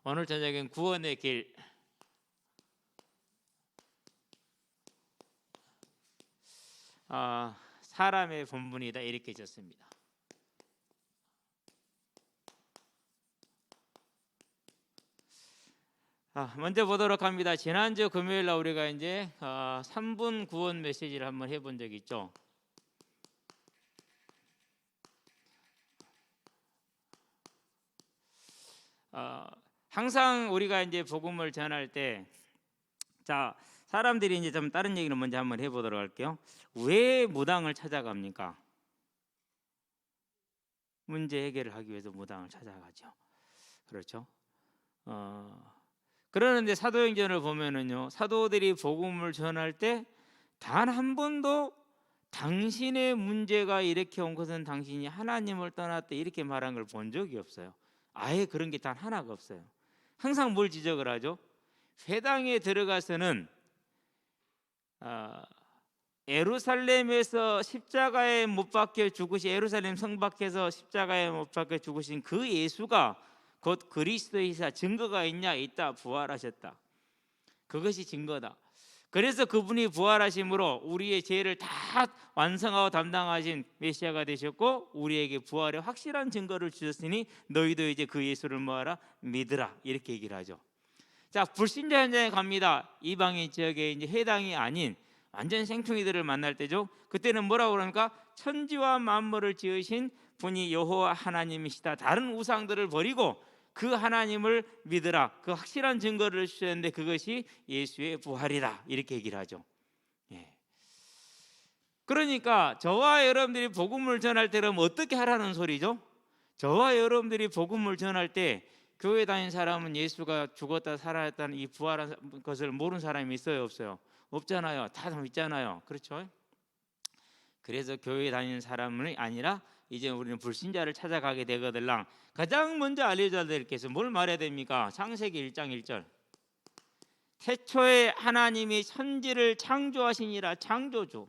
오늘 저녁엔 구원의 길, 사람의 본분이다 이렇게 졌습니다. 먼저 보도록 합니다. 지난주 금요일 날 우리가 이제 3분 구원 메시지를 한번 해본 적이 있죠. 항상 우리가 이제 복음을 전할 때, 사람들이 이제 좀 다른 얘기를 먼저 한번 해보도록 할게요. 왜 무당을 찾아갑니까? 문제 해결을 하기 위해서 무당을 찾아가죠. 그렇죠? 그러는데 사도행전을 보면은요, 사도들이 복음을 전할 때 단 한 번도 당신의 문제가 이렇게 온 것은 당신이 하나님을 떠났다 이렇게 말한 걸 본 적이 없어요. 아예 그런 게 단 하나가 없어요. 항상 뭘 지적을 하죠? 회당에 들어가서는 예루살렘에서 십자가에 못 박혀 죽으신, 예루살렘 성 밖에서 십자가에 못 박혀 죽으신 그 예수가 곧 그리스도이사 증거가 있냐? 있다. 부활하셨다. 그것이 증거다. 그래서 그분이 부활하심으로 우리의 죄를 다 완성하고 담당하신 메시아가 되셨고 우리에게 부활의 확실한 증거를 주셨으니 너희도 이제 그 예수를 뭐하라? 믿으라. 이렇게 얘기를 하죠. 자, 불신자 현장에 갑니다. 이방인 지역에 이제 해당이 아닌 완전 생뚱이들을 만날 때죠. 그때는 뭐라고 그러니까? 천지와 만물을 지으신 분이 여호와 하나님이시다. 다른 우상들을 버리고 그 하나님을 믿으라. 그 확실한 증거를 주셨는데 그것이 예수의 부활이다. 이렇게 얘기를 하죠. 그러니까 저와 여러분들이 복음을 전할 때 그럼 어떻게 하라는 소리죠? 저와 여러분들이 복음을 전할 때 교회 다니는 사람은 예수가 죽었다 살아났다는 이 부활한 것을 모르는 사람이 있어요, 없어요? 없잖아요. 다 믿잖아요. 그렇죠? 그래서 교회 다니는 사람이 아니라 이제 우리는 불신자를 찾아가게 되거들랑 가장 먼저 알려줘야 될 게 있어요. 뭘 말해야 됩니까? 창세기 1장 1절. 태초에 하나님이 천지를 창조하시니라. 창조주.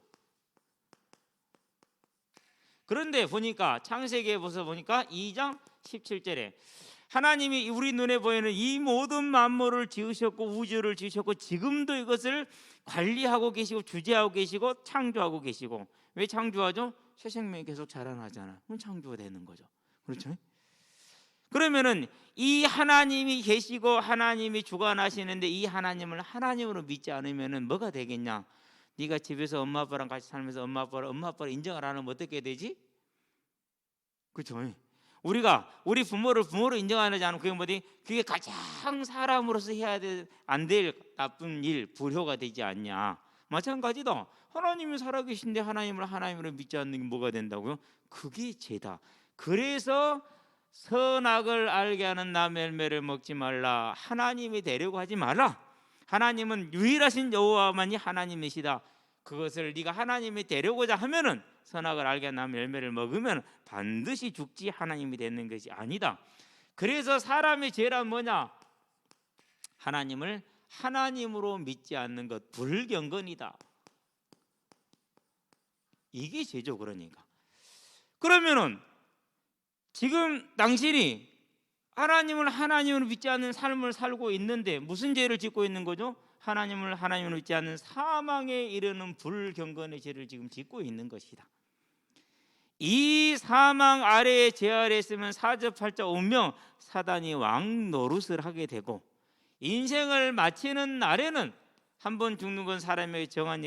그런데 보니까 창세기에 보니까 2장 17절에 하나님이 우리 눈에 보이는 이 모든 만물을 지으셨고 우주를 지으셨고 지금도 이것을 관리하고 계시고 주재하고 계시고 창조하고 계시고. 왜 창조하죠? 새 생명이 계속 자라나잖아요. 그럼 창조가 되는 거죠. 그렇죠? 그러면은 이 하나님이 계시고 하나님이 주관하시는데 이 하나님을 하나님으로 믿지 않으면은 뭐가 되겠냐? 네가 집에서 엄마 아빠랑 같이 살면서 엄마 아빠를 인정을 안 하면 어떻게 되지? 그렇죠? 우리 부모를 부모로 인정 안 하지 않으면 그게 뭐지? 그게 가장 사람으로서 해야 안 될 나쁜 일, 불효가 되지 않냐? 마찬가지다. 하나님이 살아계신데 하나님을 하나님으로 믿지 않는 게 뭐가 된다고요? 그게 죄다. 그래서 선악을 알게 하는 나무 열매를 먹지 말라. 하나님이 되려고 하지 말라. 하나님은 유일하신 여호와만이 하나님이시다. 그것을 네가 하나님이 되려고자 하면은 선악을 알게 하는 나무 열매를 먹으면 반드시 죽지 하나님이 되는 것이 아니다. 그래서 사람의 죄란 뭐냐? 하나님을 하나님으로 믿지 않는 것, 불경건이다. 이게 죄죠. 그러니까 그러면은 지금 당신이 하나님을 하나님으로 믿지 않는 삶을 살고 있는데 무슨 죄를 짓고 있는 거죠? 하나님을 하나님으로 믿지 않는 사망에 이르는 불경건의 죄를 지금 짓고 있는 것이다. 이 사망 아래에 죄 아래에 있으면 사접팔자 운명 사단이 왕 노릇을 하게 되고 인생을 마치는 날에는 한 번 죽는 건 사람에게 정한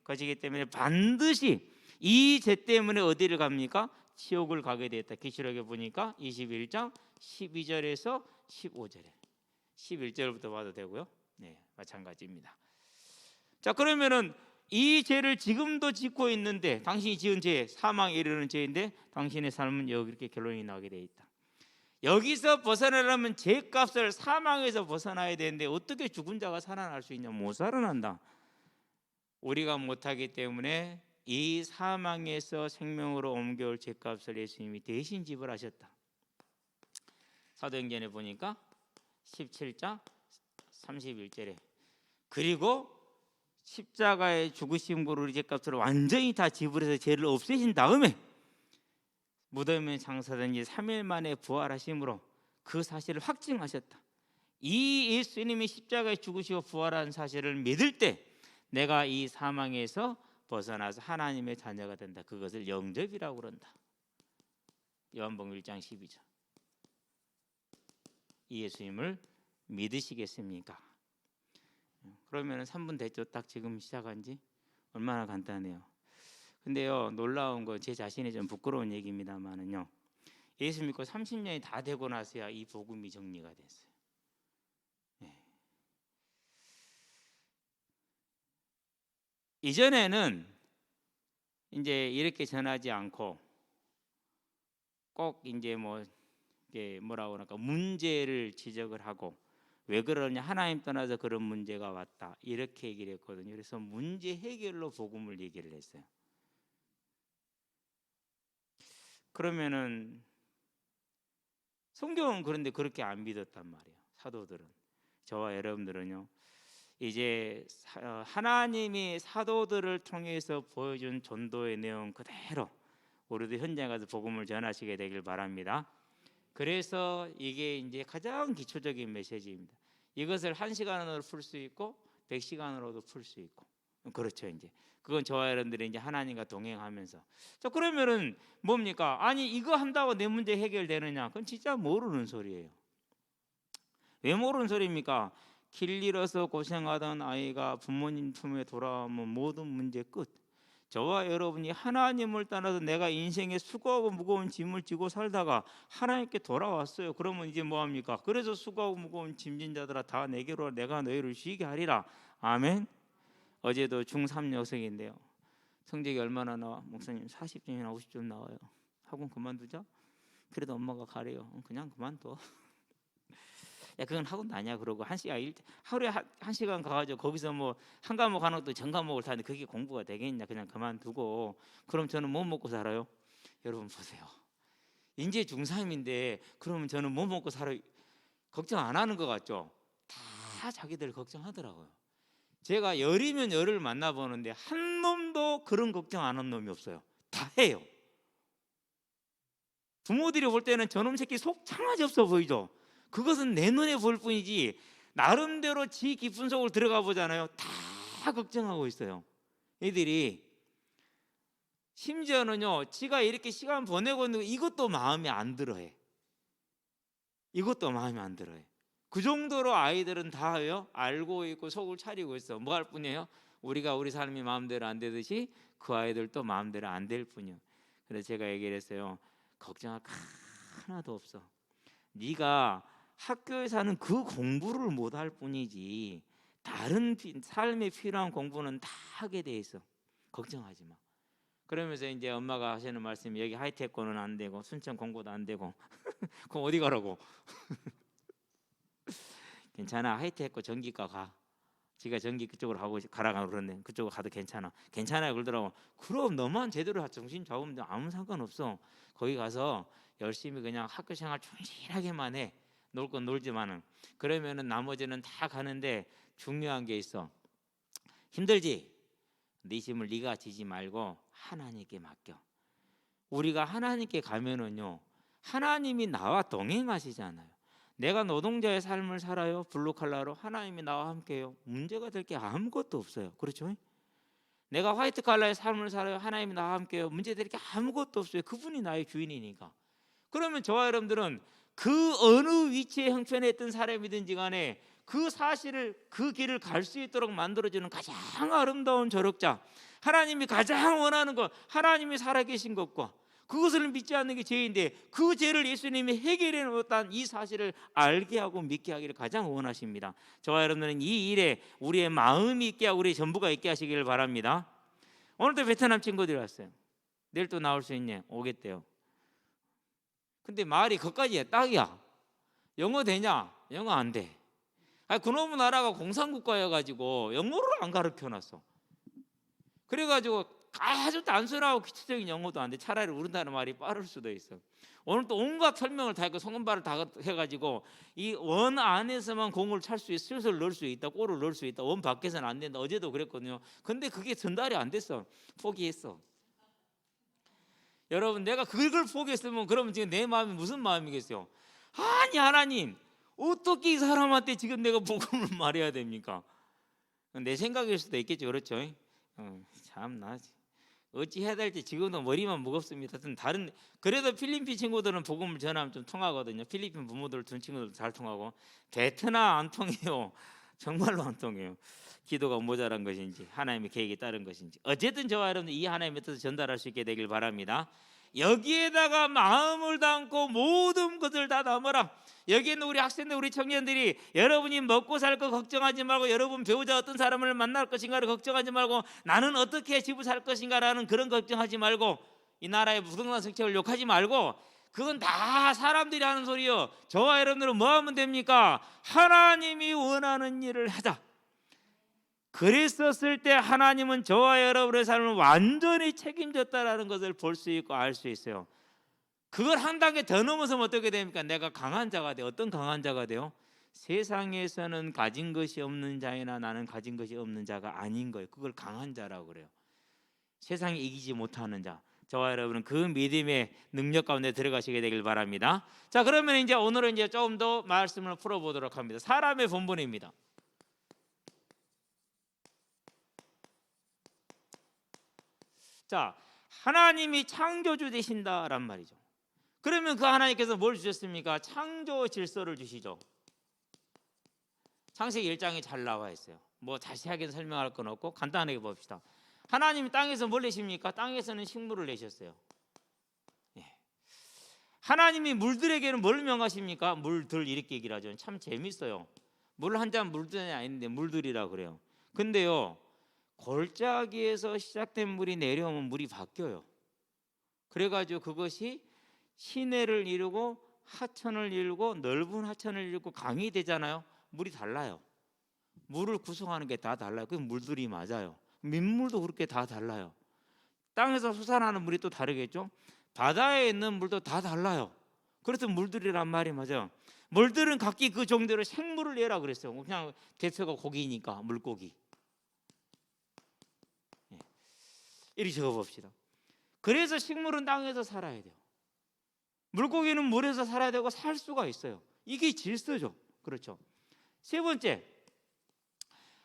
것이기 때문에 반드시 이 죄 때문에 어디를 갑니까? 지옥을 가게 되었다. 계시록에 보니까 21장 12절에서 15절에 11절부터 봐도 되고요. 네, 마찬가지입니다. 자, 그러면은 이 죄를 지금도 짓고 있는데 당신이 지은 죄, 사망에 이르는 죄인데 당신의 삶은 이렇게 결론이 나게 돼 있다. 여기서 벗어나려면 죄값을 사망에서 벗어나야 되는데 어떻게 죽은 자가 살아날 수 있냐? 못 살아난다. 우리가 못하기 때문에 이 사망에서 생명으로 옮겨올 죄값을 예수님이 대신 지불하셨다. 사도행전에 보니까 17장 31절에 그리고 십자가의 죽으심으로 우리 죄값을 완전히 다 지불해서 죄를 없애신 다음에 무덤에 장사된 지 3일 만에 부활하심으로 그 사실을 확증하셨다. 이 예수님이 십자가에 죽으시고 부활한 사실을 믿을 때 내가 이 사망에서 벗어나서 하나님의 자녀가 된다. 그것을 영접이라고 그런다. 요한복음 1장 12절. 이 예수님을 믿으시겠습니까? 그러면 3분 됐죠. 딱 지금 시작한 지 얼마나 간단해요. 근데요, 놀라운 거 제 자신이 좀 부끄러운 얘기입니다만은요, 예수 믿고 30년이 다 되고 나서야 이 복음이 정리가 됐어요. 이전에는 이제 이렇게 전하지 않고 꼭 이제 뭐라고 할까, 문제를 지적을 하고, 왜 그러냐, 하나님 떠나서 그런 문제가 왔다, 이렇게 얘기를 했거든요. 그래서 문제 해결로 복음을 얘기를 했어요. 그러면은 성경은 그런데 그렇게 안 믿었단 말이에요. 사도들은, 저와 여러분들은요, 이제 하나님이 사도들을 통해서 보여준 전도의 내용 그대로 우리도 현장에 가서 복음을 전하시게 되길 바랍니다. 그래서 이게 이제 가장 기초적인 메시지입니다. 이것을 1시간으로 풀 수 있고 100시간으로도 풀 수 있고, 그렇죠. 이제 그건 저와 여러분들이 이제 하나님과 동행하면서. 자, 그러면은 뭡니까? 아니, 이거 한다고 내 문제 해결되느냐? 그건 진짜 모르는 소리예요. 왜 모르는 소리입니까? 길 잃어서 고생하던 아이가 부모님 품에 돌아오면 모든 문제 끝. 저와 여러분이 하나님을 떠나서 내가 인생에 수고하고 무거운 짐을 지고 살다가 하나님께 돌아왔어요. 그러면 이제 뭐합니까? 그래서 수고하고 무거운 짐진 자들아 다 내게로 와, 내가 너희를 쉬게 하리라. 아멘. 어제도 중3 여성인데요, 성적이 얼마나 나와? 목사님 40점이나 50점 나와요. 학원 그만두자? 그래도 엄마가 가래요. 그냥 그만둬. 야, 그건 학원도 아니야. 그러고 하루에 한 시간 가가지고 거기서 뭐 한 과목 하는 것도 전 과목을 타는데 그게 공부가 되겠냐? 그냥 그만두고. 그럼 저는 뭐 먹고 살아요? 여러분 보세요. 이제 중3인데 그러면 저는 뭐 먹고 살아요? 걱정 안 하는 것 같죠? 다 자기들 걱정하더라고요. 제가 열이면 열을 만나보는데 한 놈도 그런 걱정 안 한 놈이 없어요. 다 해요. 부모들이 볼 때는 저놈 새끼 속 창아지 없어 보이죠? 그것은 내 눈에 보일 뿐이지 나름대로 지 깊은 속을 들어가 보잖아요. 다 걱정하고 있어요. 애들이. 심지어는요, 지가 이렇게 시간 보내고 있는 거 이것도 마음에 안 들어해. 이것도 마음에 안 들어해. 그 정도로 아이들은 다요, 알고 있고 속을 차리고 있어. 뭐 할 뿐이에요? 우리가 우리 삶이 마음대로 안 되듯이 그 아이들도 마음대로 안 될 뿐이에요. 그래서 제가 얘기를 했어요. 걱정할 거 하나도 없어. 네가 학교에서는 그 공부를 못 할 뿐이지 다른 삶에 필요한 공부는 다 하게 돼 있어. 걱정하지 마. 그러면서 이제 엄마가 하시는 말씀이, 여기 하이테크는 안 되고 순천 공고도 안 되고 그럼 어디 가라고? 괜찮아, 하이테크 전기과 가. 지가 전기 그쪽으로 가라 그러는데 그쪽으로 가도 괜찮아요 그러더라고. 그럼 너만 제대로 정신 잡으면 아무 상관없어. 거기 가서 열심히 그냥 학교 생활 충실하게만 해. 놀 건 놀지만은. 그러면은 나머지는 다 가는데 중요한 게 있어. 힘들지? 네 짐을 네가 지지 말고 하나님께 맡겨. 우리가 하나님께 가면은요, 하나님이 나와 동행하시잖아요. 내가 노동자의 삶을 살아요, 블루칼라로. 하나님이 나와 함께해요. 문제가 될 게 아무것도 없어요. 그렇죠? 내가 화이트 칼라의 삶을 살아요, 하나님이 나와 함께해요. 문제 될 게 아무것도 없어요. 그분이 나의 주인이니까. 그러면 저와 여러분들은 그 어느 위치에 형편에 있던 사람이든지 간에 그 사실을, 그 길을 갈 수 있도록 만들어주는 가장 아름다운 조력자, 하나님이 가장 원하는 것, 하나님이 살아계신 것과 그것을 믿지 않는 게 죄인데 그 죄를 예수님이 해결해 놓았다는 이 사실을 알게 하고 믿게 하기를 가장 원하십니다. 저와 여러분들은 이 일에 우리의 마음이 있게 하고 우리의 전부가 있게 하시기를 바랍니다. 오늘도 베트남 친구들이 왔어요. 내일 또 나올 수 있냐? 오겠대요. 근데 말이 거기까지야. 딱이야. 영어 되냐? 영어 안 돼. 그놈의 나라가 공산국가여가지고 영어를 안 가르쳐놨어. 그래가지고 아주 단순하고 기초적인 영어도 안 돼. 차라리 우리나라 말이 빠를 수도 있어. 오늘 또 온갖 설명을 다 했고 성금발을 다 해가지고 이 원 안에서만 공을 찰 수 있어. 슬슬 넣을 수 있다. 골을 넣을 수 있다. 원 밖에서는 안 된다. 어제도 그랬거든요. 근데 그게 전달이 안 됐어. 포기했어. 여러분, 내가 그걸 포기했으면 그러면 지금 내 마음이 무슨 마음이겠어요? 아니, 하나님, 어떻게 이 사람한테 지금 내가 복음을 말해야 됩니까? 내 생각일 수도 있겠죠. 그렇죠? 참나 어찌 해야 될지 지금도 머리만 무겁습니다. 다른 그래도 필리핀 친구들은 복음을 전하면 좀 통하거든요. 필리핀 부모들 둔 친구들도 잘 통하고 베트남 안 통해요. 정말로 안 통해요. 기도가 모자란 것인지 하나님의 계획에 따른 것인지 어쨌든 저와 여러분들 이 하나님의 뜻을 전달할 수 있게 되길 바랍니다. 여기에다가 마음을 담고 모든 것을 다 담아라. 여기 있는 우리 학생들 우리 청년들이 여러분이 먹고 살 거 걱정하지 말고 여러분 배우자 어떤 사람을 만날 것인가를 걱정하지 말고 나는 어떻게 집을 살 것인가라는 그런 걱정하지 말고 이 나라의 부동산 정책을 욕하지 말고 그건 다 사람들이 하는 소리요. 저와 여러분들은 뭐 하면 됩니까? 하나님이 원하는 일을 하자. 그랬었을 때 하나님은 저와 여러분의 삶을 완전히 책임졌다라는 것을 볼 수 있고 알 수 있어요. 그걸 한 단계 더 넘어서면 어떻게 됩니까? 내가 강한 자가 돼. 어떤 강한 자가 돼요? 세상에서는 가진 것이 없는 자이나 나는 가진 것이 없는 자가 아닌 거예요. 그걸 강한 자라고 그래요. 세상에 이기지 못하는 자. 저와 여러분은 그 믿음의 능력 가운데 들어가시게 되길 바랍니다. 자, 그러면 이제 오늘은 이제 조금 더 말씀을 풀어보도록 합니다. 사람의 본분입니다. 자, 하나님이 창조주 되신다란 말이죠. 그러면 그 하나님께서 뭘 주셨습니까? 창조 질서를 주시죠. 창세기 1장에 잘 나와 있어요. 뭐 자세하게 설명할 건 없고 간단하게 봅시다. 하나님이 땅에서 뭘 내십니까? 땅에서는 식물을 내셨어요. 예. 하나님이 물들에게는 뭘 명하십니까? 물들 이렇게 얘기를 하죠. 참 재밌어요. 물 한 잔 물들이 아닌데 물들이라 그래요. 근데요, 골짜기에서 시작된 물이 내려오면 물이 바뀌어요. 그래가지고 그것이 시내를 이루고 하천을 이루고 넓은 하천을 이루고 강이 되잖아요. 물이 달라요. 물을 구성하는 게 다 달라요. 그 물들이 맞아요. 민물도 그렇게 다 달라요. 땅에서 솟아나는 물이 또 다르겠죠. 바다에 있는 물도 다 달라요. 그래서 물들이란 말이 맞아요. 물들은 각기 그 종대로 생물을 내라 그랬어요. 그냥 대표가 고기니까 물고기. 이렇게 적어봅시다. 그래서 식물은 땅에서 살아야 돼요. 물고기는 물에서 살아야 되고 살 수가 있어요. 이게 질서죠. 그렇죠. 세 번째,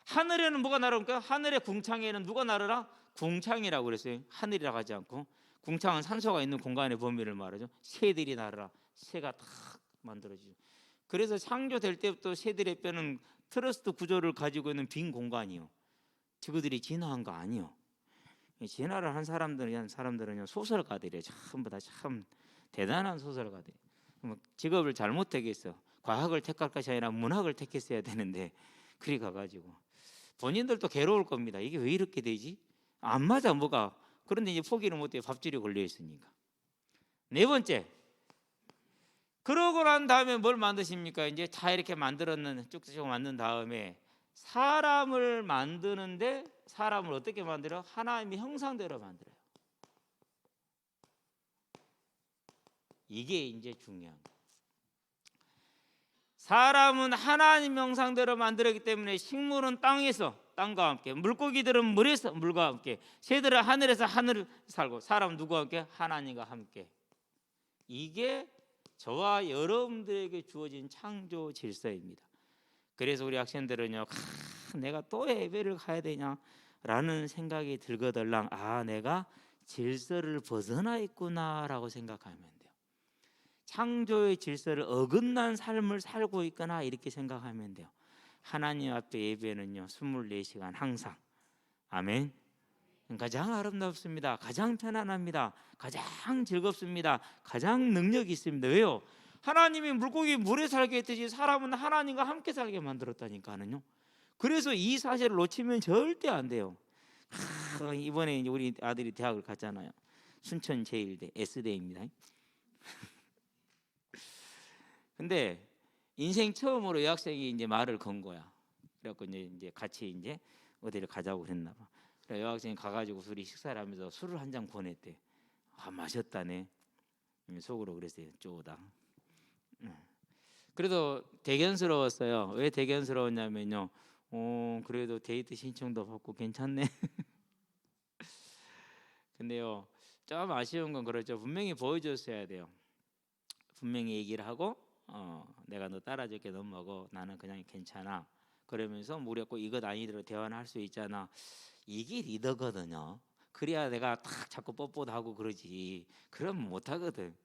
하늘에는 뭐가 날아올까요? 하늘의 궁창에는 누가 날아라? 궁창이라고 그랬어요. 하늘이라고 하지 않고. 궁창은 산소가 있는 공간의 범위를 말하죠. 새들이 날아라. 새가 탁 만들어지죠. 그래서 창조될 때부터 새들의 뼈는 트러스트 구조를 가지고 있는 빈 공간이요. 저그들이 진화한 거 아니요. 진화를 한 사람들은요 소설가들이에요. 전부 다 참 대단한 소설가들. 직업을 잘못 택했어. 과학을 택할 것이 아니라 문학을 택했어야 되는데 그리 가가지고 본인들도 괴로울 겁니다. 이게 왜 이렇게 되지? 안 맞아 뭐가. 그런데 이제 포기를 못해. 밥줄이 걸려 있으니까. 네 번째, 그러고 난 다음에 뭘 만드십니까? 이제 다 이렇게 만들었는 쭉쭉 만든 다음에 사람을 만드는데 사람을 어떻게 만들어? 하나님의 형상대로 만들어요. 이게 이제 중요한 거예요. 사람은 하나님 형상대로 만들었기 때문에 식물은 땅에서 땅과 함께, 물고기들은 물에서 물과 함께, 새들은 하늘에서 하늘을 살고, 사람은 누구와 함께? 하나님과 함께. 이게 저와 여러분들에게 주어진 창조 질서입니다. 그래서 우리 학생들은요, 내가 또 예배를 가야 되냐라는 생각이 들거들랑 내가 질서를 벗어나 있구나라고 생각하면 돼요. 창조의 질서를 어긋난 삶을 살고 있거나 이렇게 생각하면 돼요. 하나님 앞에 예배는요 24시간 항상. 아멘. 가장 아름답습니다. 가장 편안합니다. 가장 즐겁습니다. 가장 능력이 있습니다. 왜요? 하나님이 물고기 물에 살게 했듯이 사람은 하나님과 함께 살게 만들었다니까요. 그래서 이 사실을 놓치면 절대 안 돼요. 이번에 이제 우리 아들이 대학을 갔잖아요. 순천 제1대 S대입니다. 근데 인생 처음으로 여학생이 이제 말을 건 거야. 그래갖고 이제 같이 이제 어디를 가자고 그랬나 봐. 그래 여학생이 가가지고 둘이 식사를 하면서 술을 한 잔 보냈대. 마셨다네. 속으로 그랬어요. 쪼다. 그래도 대견스러웠어요. 왜 대견스러웠냐면요. 그래도 데이트 신청도 받고 괜찮네. 근데요, 좀 아쉬운 건 그렇죠. 분명히 보여줬어야 돼요. 분명히 얘기를 하고 내가 너 따라줄게, 넌 먹어, 나는 그냥 괜찮아. 그러면서 우리가 꼭 이것 아니더라도 대화는 할 수 있잖아. 이게 리더거든요. 그래야 내가 탁 자꾸 뻣뻣하고 그러지. 그러면 못하거든.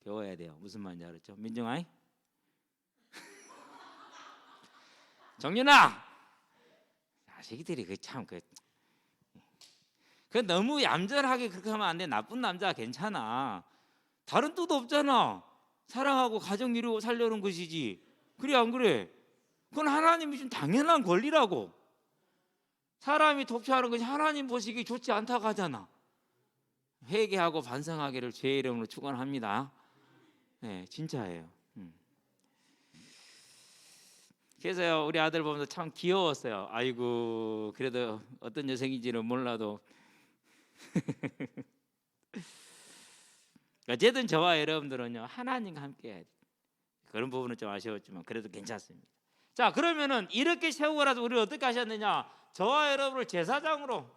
배워야 돼요. 무슨 말인지 알았죠? 민정아, 정윤아, 자식들이 그 너무 얌전하게 그렇게 하면 안 돼. 나쁜 남자 괜찮아. 다른 뜻 없잖아. 사랑하고 가정 이루고 살려는 것이지. 그래 안 그래? 그건 하나님이 준 당연한 권리라고. 사람이 독취하는 것이 하나님 보시기 좋지 않다고 하잖아. 회개하고 반성하기를 주의 이름으로 축원합니다. 네, 진짜예요. 그래서요, 우리 아들 보면서 참 귀여웠어요. 아이고, 그래도 어떤 여성인지는 몰라도 어쨌든 저와 여러분들은요, 하나님과 함께 해야 돼요. 그런 부분은 좀 아쉬웠지만 그래도 괜찮습니다. 자, 그러면은 이렇게 세우고라도 우리 어떻게 하셨느냐? 저와 여러분을 제사장으로,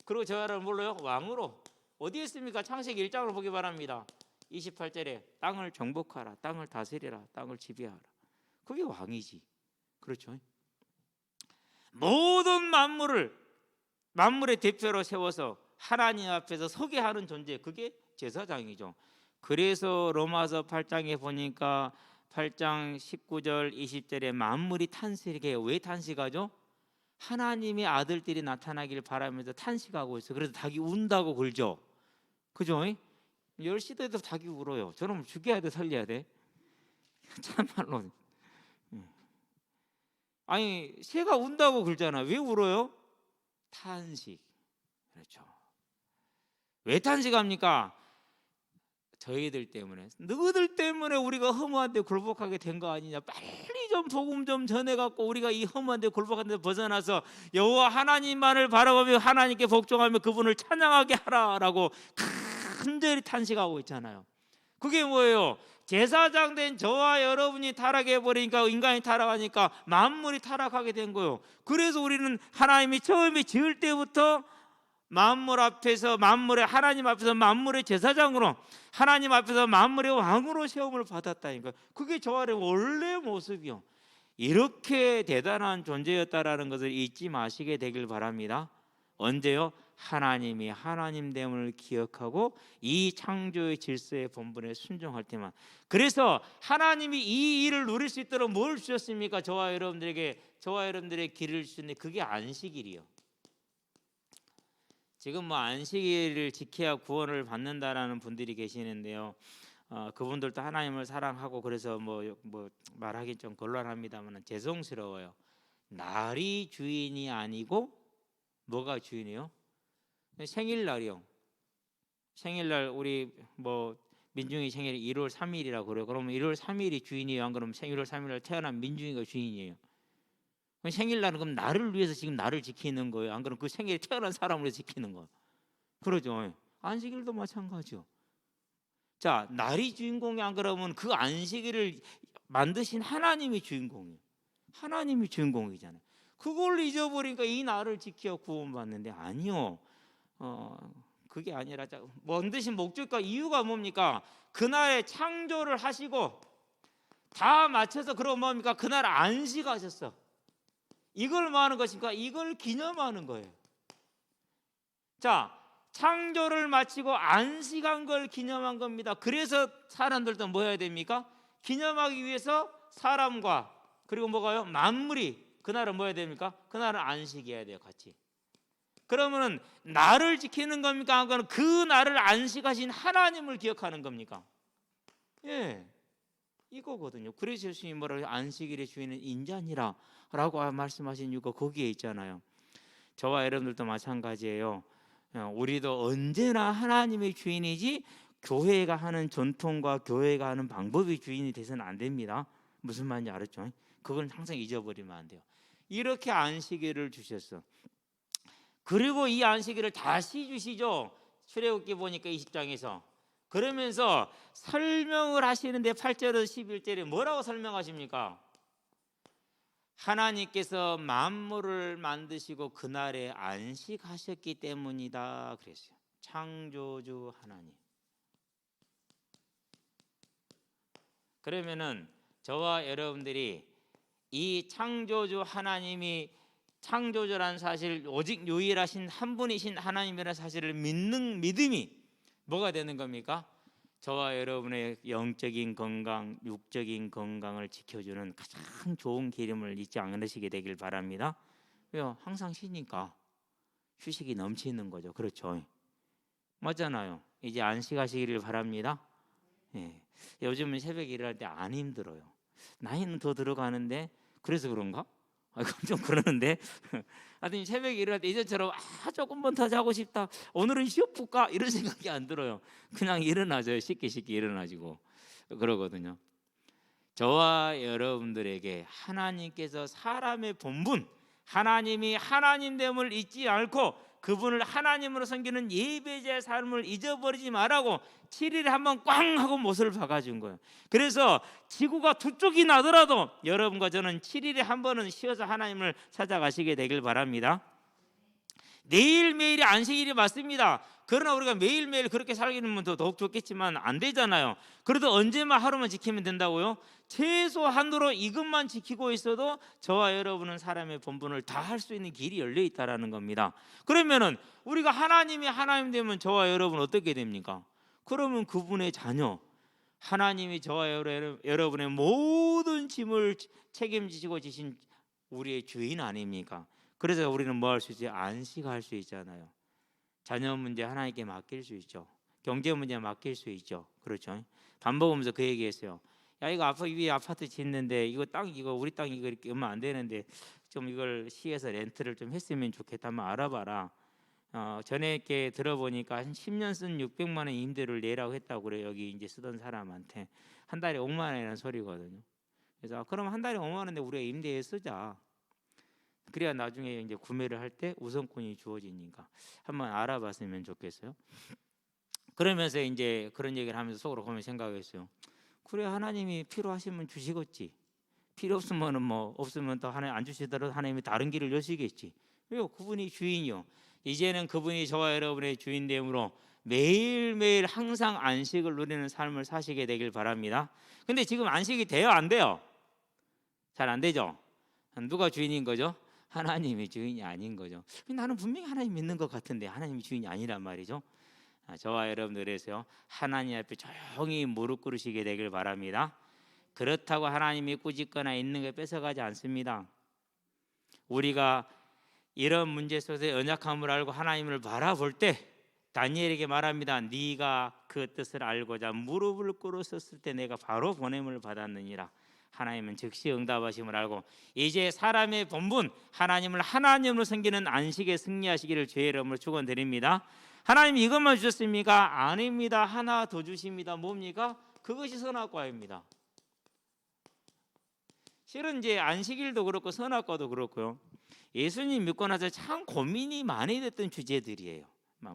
그리고 저와 여러분 뭘로요? 왕으로. 어디에 있습니까? 창세기 1장으로 보기 바랍니다. 28절에 땅을 정복하라, 땅을 다스리라, 땅을 지배하라. 그게 왕이지. 그렇죠? 모든 만물의 대표로 세워서 하나님 앞에서 서게 하는 존재, 그게 제사장이죠. 그래서 로마서 8장에 보니까 8장 19절 20절에 만물이 탄식해. 왜 탄식하죠? 하나님의 아들들이 나타나길 바라면서 탄식하고 있어요. 그래서 닭이 운다고 그러죠. 그죠? 10시 돼도 닭이 울어요. 저놈을 죽여야 돼, 살려야 돼? 참말로. 아니, 새가 운다고 그러잖아. 왜 울어요? 탄식. 그렇죠. 왜 탄식합니까? 저희들 때문에, 너희들 때문에 우리가 허무한 데 굴복하게 된 거 아니냐. 빨리 좀 복음 좀 전해갖고 우리가 이 허무한 데 굴복한 데 벗어나서 여호와 하나님만을 바라보며 하나님께 복종하며 그분을 찬양하게 하라라고 간절히 탄식하고 있잖아요. 그게 뭐예요? 제사장 된 저와 여러분이 타락해버리니까, 인간이 타락하니까 만물이 타락하게 된 거예요. 그래서 우리는 하나님이 처음에 지을 때부터 만물 앞에서, 하나님 앞에서 만물의 제사장으로, 하나님 앞에서 만물의 왕으로 세움을 받았다니까. 그게 저와 여러분 원래 모습이요. 이렇게 대단한 존재였다라는 것을 잊지 마시게 되길 바랍니다. 언제요? 하나님이 하나님됨을 기억하고 이 창조의 질서의 본분에 순종할 때만. 그래서 하나님이 이 일을 누릴 수 있도록 뭘 주셨습니까? 저와 여러분들의 길을 주셨는데, 그게 안식일이요. 지금 안식일을 지켜야 구원을 받는다라는 분들이 계시는데요. 그분들도 하나님을 사랑하고 그래서 뭐 말하기 좀 곤란합니다만 죄송스러워요. 날이 주인이 아니고 뭐가 주인이요? 생일날이요. 생일날 우리 민중이 생일이 1월 3일이라고 그래요. 그러면 1월 3일이 주인이에요? 안 그러면 1월 3일날 태어난 민중이가 주인이에요? 생일날은 그럼 나를 위해서 지금 나를 지키는 거예요? 안 그러면 그 생일에 태어난 사람을 위해서 지키는 거예요? 그러죠. 안식일도 마찬가지요. 자, 날이 주인공이 안 그러면 그 안식일을 만드신 하나님이 주인공이에요. 하나님이 주인공이잖아요. 그걸 잊어버리니까 이 날을 지켜 구원받는데, 아니요. 그게 아니라 만드신 목적과 이유가 뭡니까? 그날에 창조를 하시고 다 맞춰서, 그럼 뭡니까? 그날 안식하셨어. 이걸 뭐 하는 것입니까? 이걸 기념하는 거예요. 자, 창조를 마치고 안식한 걸 기념한 겁니다. 그래서 사람들도 뭐 해야 됩니까? 기념하기 위해서 사람과, 그리고 뭐가요? 만물이 그날은 뭐 해야 됩니까? 그날은 안식해야 돼요, 같이. 그러면은 나를 지키는 겁니까? 아니면 그 나를 안식하신 하나님을 기억하는 겁니까? 예, 이거거든요. 그래서 예수님이 뭐라고 안식일의 주인은 인자니라 라고 말씀하신 이유가 거기에 있잖아요. 저와 여러분들도 마찬가지예요. 우리도 언제나 하나님의 주인이지 교회가 하는 전통과 교회가 하는 방법이 주인이 돼서는 안 됩니다. 무슨 말인지 알았죠? 그걸 항상 잊어버리면 안 돼요. 이렇게 안식일을 주셨어. 그리고 이 안식일을 다시 주시죠. 출애굽기 보니까 20장에서. 그러면서 설명을 하시는데 8절에서 11절에 뭐라고 설명하십니까? 하나님께서 만물을 만드시고 그날에 안식하셨기 때문이다 그랬어요. 창조주 하나님. 그러면은 저와 여러분들이 이 창조주 하나님이 창조주라는 사실, 오직 유일하신 한 분이신 하나님이라는 사실을 믿는 믿음이 뭐가 되는 겁니까? 저와 여러분의 영적인 건강, 육적인 건강을 지켜주는 가장 좋은 기름을 잊지 않으시게 되길 바랍니다. 왜요? 항상 쉬니까 휴식이 넘치는 거죠. 그렇죠? 맞잖아요. 이제 안식하시기를 바랍니다. 예. 요즘은 새벽에 일어날 때 안 힘들어요. 나이는 더 들어가는데 그래서 그런가? 좀 그러는데 하여튼 새벽에 일어날 때 이제처럼 조금만 더 자고 싶다, 오늘은 쉬어볼까, 이런 생각이 안 들어요. 그냥 일어나져요. 쉽게 일어나지고 그러거든요. 저와 여러분들에게 하나님께서 사람의 본분, 하나님이 하나님됨을 잊지 않고 그분을 하나님으로 섬기는 예배자의 삶을 잊어버리지 말라고 7일에 한번 꽝 하고 못을 박아준 거예요. 그래서 지구가 두 쪽이 나더라도 여러분과 저는 7일에 한 번은 쉬어서 하나님을 찾아가시게 되길 바랍니다. 매일매일이 안식일이 맞습니다. 그러나 우리가 매일매일 그렇게 살기는 더욱 좋겠지만 안 되잖아요. 그래도 언제만 하루만 지키면 된다고요? 최소한으로 이것만 지키고 있어도 저와 여러분은 사람의 본분을 다 할 수 있는 길이 열려 있다라는 겁니다. 그러면은 우리가 하나님이 하나님 되면 저와 여러분 어떻게 됩니까? 그러면 그분의 자녀, 하나님이 저와 여러분의 모든 짐을 책임지시고 지신 우리의 주인 아닙니까? 그래서 우리는 뭐 할 수 있지? 안식할 수 있잖아요. 자녀 문제 하나님께 맡길 수 있죠. 경제 문제 맡길 수 있죠. 그렇죠? 밥 먹으면서 그 얘기했어요. 야, 이거 위에 아파트 짓는데 이거 우리 땅 이거 이렇게 얼마 안 되는데 좀 이걸 시에서 렌트를 좀 했으면 좋겠다. 한번 알아봐라. 전에 이렇게 들어보니까 한 10년 쓴 600만 원 임대료를 내라고 했다고 그래요. 여기 이제 쓰던 사람한테 한 달에 5만 원이라는 소리거든요. 그래서 그럼 한 달에 5만 원인데 우리가 임대에 쓰자. 그래야 나중에 이제 구매를 할 때 우선권이 주어지니까 한번 알아봤으면 좋겠어요. 그러면서 이제 그런 얘기를 하면서 속으로 보면 생각했어요. 그래, 하나님이 필요하시면 주시겠지. 필요 없으면은 없으면 또 하나님 안 주시더라도 하나님이 다른 길을 여시겠지. 왜요? 그분이 주인이요. 이제는 그분이 저와 여러분의 주인됨으로 매일매일 항상 안식을 누리는 삶을 사시게 되길 바랍니다. 근데 지금 안식이 돼요, 안 돼요? 잘 안 되죠? 누가 주인인 거죠? 하나님이 주인이 아닌 거죠. 나는 분명히 하나님 믿는 것 같은데 하나님이 주인이 아니란 말이죠. 저와 여러분들에서요, 하나님 앞에 조용히 무릎 꿇으시게 되길 바랍니다. 그렇다고 하나님이 꾸짖거나 있는 게 뺏어가지 않습니다. 우리가 이런 문제 속에서 연약함을 알고 하나님을 바라볼 때 다니엘에게 말합니다. 네가 그 뜻을 알고자 무릎을 꿇었을 때 내가 바로 보냄을 받았느니라. 하나님은 즉시 응답하심을 알고 이제 사람의 본분 하나님을 하나님으로 섬기는 안식에 승리하시기를 주의 이름으로 축원드립니다. 하나님 이것만 주셨습니까? 아닙니다. 하나 더 주십니다. 뭡니까? 그것이 선악과입니다. 실은 이제 안식일도 그렇고 선악과도 그렇고요, 예수님 믿고 나서 참 고민이 많이 됐던 주제들이에요.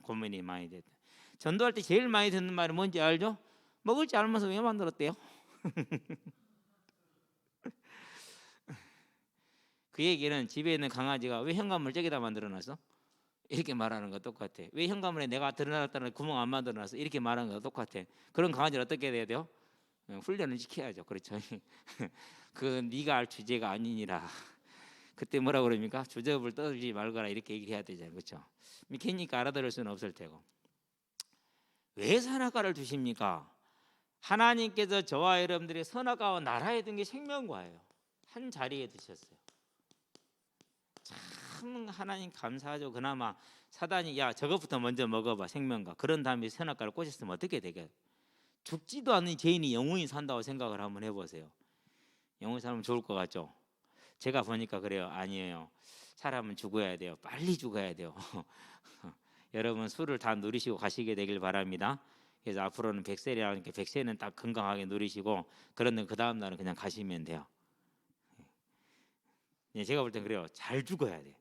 고민이 많이 됐던. 전도할 때 제일 많이 듣는 말이 뭔지 알죠? 먹을 줄 알면서 왜 만들었대요? 그 얘기는 집에 있는 강아지가 왜 현관문을 저기다 만들어놨어? 이렇게 말하는 거 똑같아. 왜 현관문에 내가 들어놨다는 구멍 안 만들어놨어? 이렇게 말하는 거 똑같아. 그런 강아지는 어떻게 해야 돼요? 훈련을 시켜야죠. 그렇죠? 그 네가 알 주제가 아니니라. 그때 뭐라 그럽니까? 주접을 떠들지 말거라, 이렇게 얘기해야 되잖아요. 그렇죠? 미케니까 알아들을 수는 없을 테고. 왜 선악과를 주십니까? 하나님께서 저와 여러분들의 선악과와 나라에 든 게 생명과예요. 한 자리에 드셨어요. 참 하나님 감사하죠. 그나마 사단이 야 저것부터 먼저 먹어봐, 생명과. 그런 다음에 선악과를 꽂았으면 어떻게 되겠어요? 죽지도 않는 죄인이 영원히 산다고 생각을 한번 해보세요. 영원히 살면 좋을 것 같죠? 제가 보니까 그래요. 아니에요. 사람은 죽어야 돼요. 빨리 죽어야 돼요. 여러분 술을 다 누리시고 가시게 되길 바랍니다. 그래서 앞으로는 100세라니까 100세는 딱 건강하게 누리시고, 그런데 그 다음 날은 그냥 가시면 돼요. 제가 볼 땐 그래요. 잘 죽어야 돼.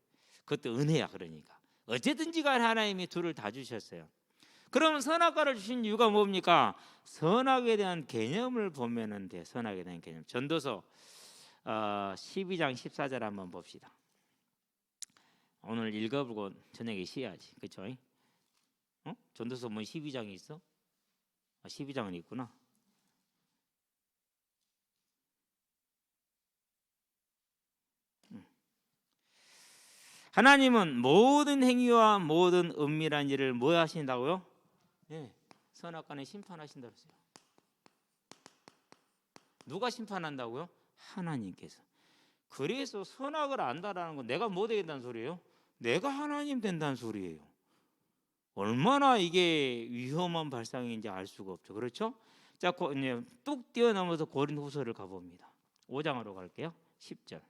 그것도 은혜야. 그러니까 어쨌든지 간에 하나님이 둘을 다 주셨어요. 그러면 선악과를 주신 이유가 뭡니까? 선악에 대한 개념을 보면은 돼. 선악에 대한 개념. 전도서 12장 14절 한번 봅시다. 오늘 읽어보고 저녁에 쉬어야지. 그렇죠? 전도서 뭐 12장이 있어? 12장은 있구나. 하나님은 모든 행위와 모든 은밀한 일을 뭐 하신다고요? 네, 선악간에 심판하신다고 했어요. 누가 심판한다고요? 하나님께서. 그래서 선악을 안다라는 건 내가 뭐 되겠다는 소리예요? 내가 하나님 된다는 소리예요. 얼마나 이게 위험한 발상인지 알 수가 없죠. 그렇죠? 자, 뚝 뛰어넘어서 고린도후서를 가봅니다. 5장으로 갈게요. 10절.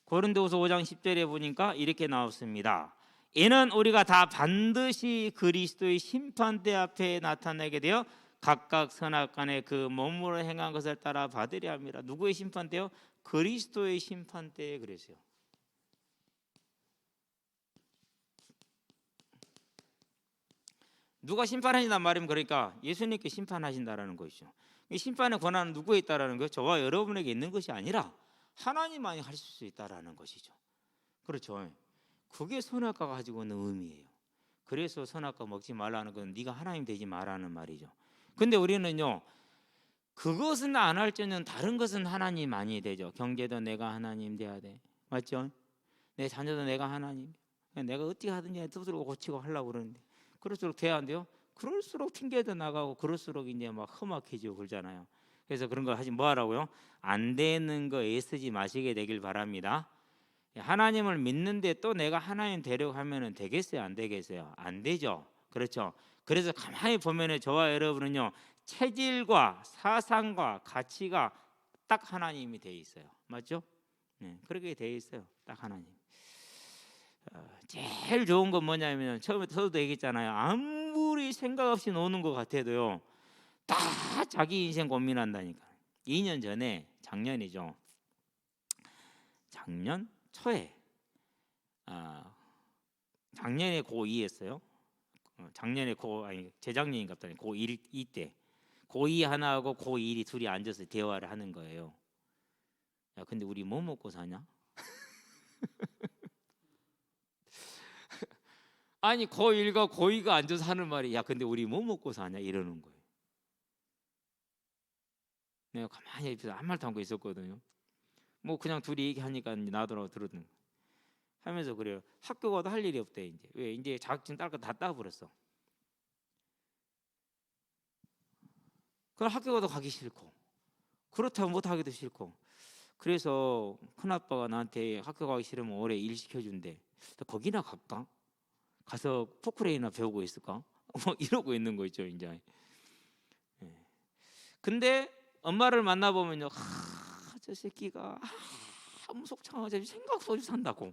고린도후서 5장 10절에 보니까 이렇게 나왔습니다. 이는 우리가 다 반드시 그리스도의 심판대 앞에 나타나게 되어 각각 선악간에 그 몸으로 행한 것을 따라 받으려 합니다. 누구의 심판대요? 그리스도의 심판대에 그랬어요. 누가 심판하신단 말이면 그러니까 예수님께 심판하신다라는 것이죠. 심판의 권한은 누구에 있다라는 거예요? 저와 여러분에게 있는 것이 아니라 하나님만이 하실 수 있다라는 것이죠. 그렇죠. 그게 선악과가 가지고 있는 의미예요. 그래서 선악과 먹지 말라는 건 네가 하나님 되지 말라는 말이죠. 근데 우리는요, 그것은 안 할지는 다른 것은 하나님만이 되죠. 경제도 내가 하나님 돼야 돼. 맞죠? 내 자녀도 내가 하나님. 내가 어떻게 하든지 두드리고 고치고 하려고 그러는데 그럴수록 돼야 안 돼요? 그럴수록 핑계도 나가고 그럴수록 이제 막 험악해지고 그러잖아요. 그래서 그런 거 하지 뭐 하라고요? 안 되는 거 애쓰지 마시게 되길 바랍니다. 하나님을 믿는데 또 내가 하나님 되려고 하면은 되겠어요? 안 되겠어요? 안 되죠. 그렇죠. 그래서 가만히 보면은 저와 여러분은요, 체질과 사상과 가치가 딱 하나님이 돼 있어요. 맞죠? 네, 그렇게 돼 있어요. 딱 하나님. 제일 좋은 건 뭐냐면 처음에 저도 얘기했잖아요. 아무리 생각 없이 노는 것 같아도요, 다 자기 인생 고민한다니까. 2년 전에, 작년이죠. 작년 초에, 작년에 고2였어요. 작년에 재작년인가 보다. 고1 때 고2 하나하고 고1이 둘이 앉아서 대화를 하는 거예요. 야, 근데 우리 뭐 먹고 사냐? 아니 고1과 고2가 앉아서 하는 말이, 야 근데 우리 뭐 먹고 사냐 이러는 거예요. 내가 가만히 옆에서 한 말도 안 하고 있었거든요. 뭐 그냥 둘이 얘기하니까 나더라고 들었는 거. 하면서 그래요. 학교 가도 할 일이 없대. 이제 왜? 이제 자격증 딸 거 다 따버렸어. 그럼 학교 가도 가기 싫고, 그렇다고 못 하기도 싫고. 그래서 큰 아빠가 나한테 학교 가기 싫으면 올해 일 시켜준대. 거기나 갈까? 가서 포크레인이나 배우고 있을까? 뭐 이러고 있는 거 있죠, 이제. 근데 엄마를 만나 보면요, 저 새끼가 아무 속창하지 생각 없이 산다고.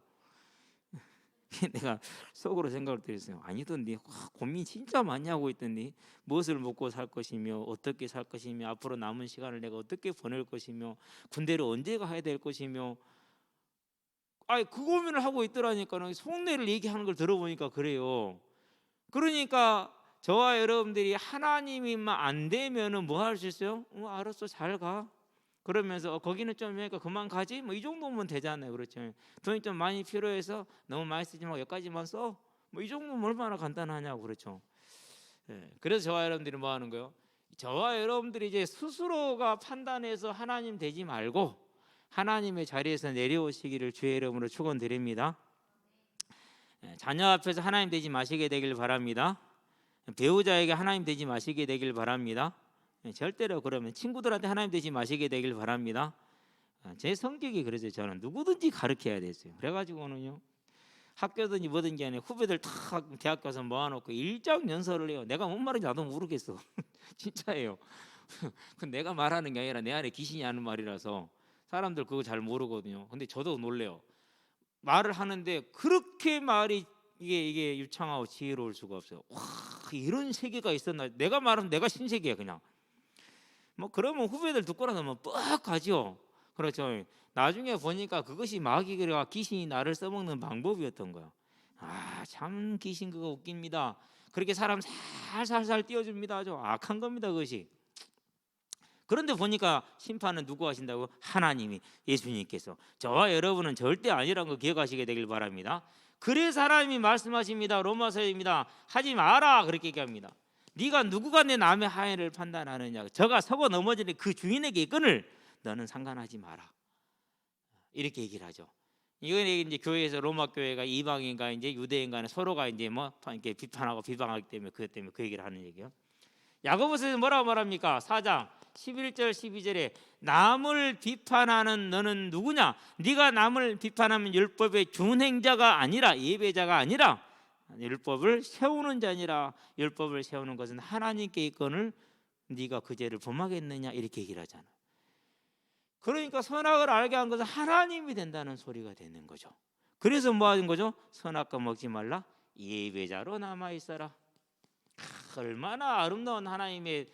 내가 속으로 생각을 드렸어요. 아니던데, 고민 진짜 많이 하고 있던데, 무엇을 먹고 살 것이며 어떻게 살 것이며 앞으로 남은 시간을 내가 어떻게 보낼 것이며 군대를 언제 가야 될 것이며, 그 고민을 하고 있더라니까요. 속내를 얘기하는 걸 들어보니까 그래요. 그러니까 저와 여러분들이 하나님이만 안 되면은 뭐 할 수 있어요? 알았어, 잘 가. 그러면서 거기는 좀 그러니까 그만 가지. 뭐 이 정도면 되잖아요. 그렇죠. 돈이 좀 많이 필요해서 너무 많이 쓰지 말고 여기까지만 써. 뭐 이 정도면 얼마나 간단하냐고. 그렇죠. 그래서 저와 여러분들이 뭐 하는 거예요? 저와 여러분들이 이제 스스로가 판단해서 하나님 되지 말고 하나님의 자리에서 내려오시기를 주의 이름으로 축원드립니다. 자녀 앞에서 하나님 되지 마시게 되길 바랍니다. 배우자에게 하나님 되지 마시게 되길 바랍니다. 절대로 그러면 친구들한테 하나님 되지 마시게 되길 바랍니다. 제 성격이 그래서 저는 누구든지 가르쳐야 됐어요. 그래가지고는요, 학교든지 뭐든지 안에 후배들 탁 대학 가서 모아놓고 일장연설을 해요. 내가 뭔 말인지 나도 모르겠어. 진짜예요. 그 내가 말하는 게 아니라 내 안에 귀신이 하는 말이라서 사람들 그거 잘 모르거든요. 근데 저도 놀래요. 말을 하는데 그렇게 말이 이게 유창하고 지혜로울 수가 없어요. 와, 이런 세계가 있었나? 내가 말하면 내가 신세계야 그냥. 뭐 그러면 후배들 듣고 나면 뻑 가죠. 그렇죠. 나중에 보니까 그것이 마귀가 귀신이 나를 써먹는 방법이었던 거야. 참 귀신 그거 웃깁니다. 그렇게 사람 살살살 띄워줍니다. 아주 악한 겁니다 그것이. 그런데 보니까 심판은 누구 하신다고? 하나님이, 예수님께서. 저와 여러분은 절대 아니라는 거 기억하시게 되길 바랍니다. 그래서 하나님이 말씀하십니다. 로마서입니다. 하지 마라 그렇게 얘기합니다. 네가 누구가 내 남의 하인을 판단하느냐. 저가 서고 넘어지는 그 주인에게 이끈을 너는 상관하지 마라. 이렇게 얘기를 하죠. 이건 이제 교회에서 로마 교회가 이방인과 이제 유대인간에 서로가 이제 뭐 이렇게 비판하고 비방하기 때문에 그것 때문에 그 얘기를 하는 얘기예요. 야고보서에서 뭐라고 말합니까? 4장 11절 12절에 남을 비판하는 너는 누구냐? 네가 남을 비판하면 율법의 준행자가 아니라 예배자가 아니라 율법을 세우는 자니라. 율법을 세우는 것은 하나님께 있거늘 네가 그 죄를 범하겠느냐 이렇게 얘기를 하잖아. 그러니까 선악을 알게 한 것은 하나님이 된다는 소리가 되는 거죠. 그래서 뭐 하는 거죠? 선악과 먹지 말라, 예배자로 남아 있어라. 얼마나 아름다운 하나님의